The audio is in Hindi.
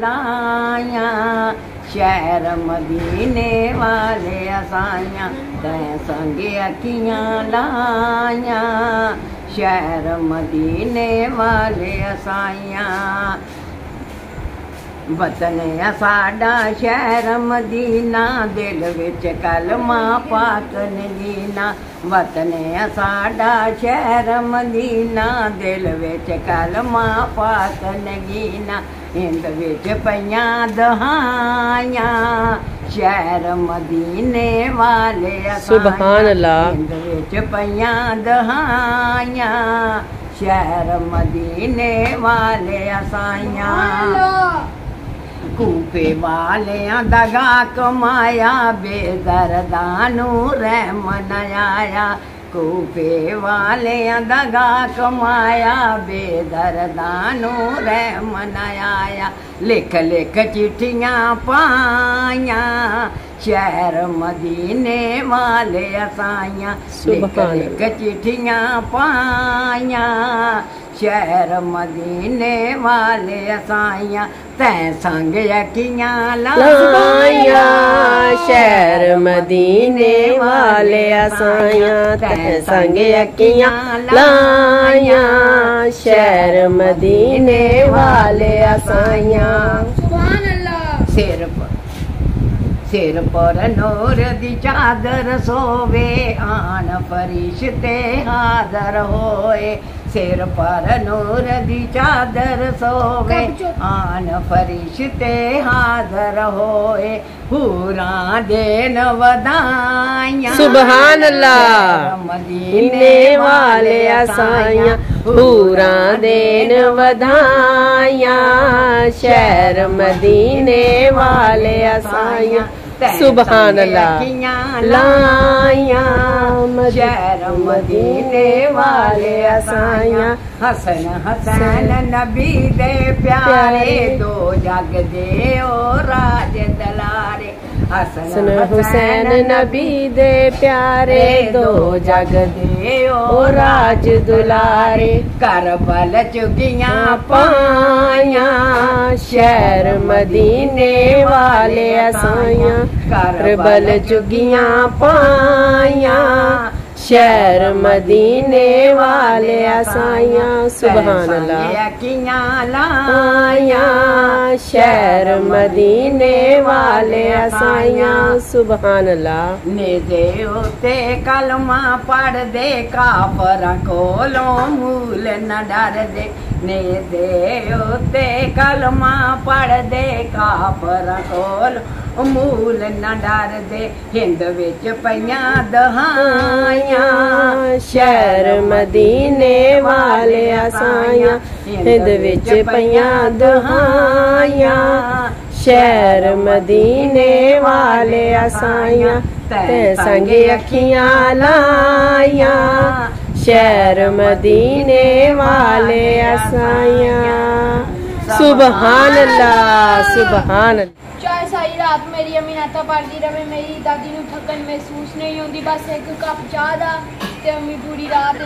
लाया शहर मदीने वाले असाइयां तैं संग अखियां लाया शहर मदीने वाले असाइयां वतन साडा शहर मदीना दिल विच कलमा पाक नगीना वतन साडा शहर मदीना दिल विच कलमा पाक नगीना इंद विच पईयां दहाइयां शहर मदीने वाले सुभान अल्लाह इंद विच पईयां दहाइयां शहर मदीने वाले असाइयां कूफे वालियां दगा कमाया बेदरदानू रहमन आया कूफे वालियां दगा कमाया बेदरदानू रहमन आया लिख लिख चिट्ठियां पाइयां शहर मदीने वाले असाइयां लिख लिख चिट्ठियां पाइयां शहर मदीने वाले असाइयां तैं संग अखियां लाया शहर मदीने वाले असाइयां तैं संग अखियां लाया शहर मदीने वाले असाइयां सुभान अल्लाह सिर पर नूर दी चादर सोवे आन फरिश्ते हाज़र होए सिर पर नूर दी चादर सोवे आन फरिश्ते हाज़र होए पूरा दिन वधाइयां सुभान अल्लाह मदीने वाले असाइयां पूरा दिन वधाइयां शहर मदीने वाले असाइयां सुभान अल्लाह लाया शहर मदीने वाले असाइयां हसन हसैन नबी दे प्यारे दो जग दे ओ राज दलारे हसन हुसैन नबी दे प्यारे दो जग दे ओ राज दुलारे करबल चुगियां पाइयां शहर मदीने वाले असाइयां करबल चुगियां पाइयां शहर मदीने वाले असाइयां सुभान अल्लाह अखियां लाया शहर मदीने वाले असाइयां सुभान अल्लाह नेदे उते कलमा पढ़ दे काफरां कोलों मूल न डर दे नेदे उते कलमा पढ़ दे काफरां कोलों मूल न डर दे हिंद विच पईयां दहाइयां शहर मदीने वाले असाइयां हिंद विच पईयां दहाइयां शहर मदीने वाले असाइयां तैं संग अखियां लाइयां शहर मदीने वाले असाइयां सुभान अल्लाह सुभान अल्लाह। चाहे सारी रात मेरी अम्मी नाता पढ़ती रहे मेरी दादी नूं थकन महसूस नहीं होंदी बस एक कप चाह दा ते अम्मी पूरी रात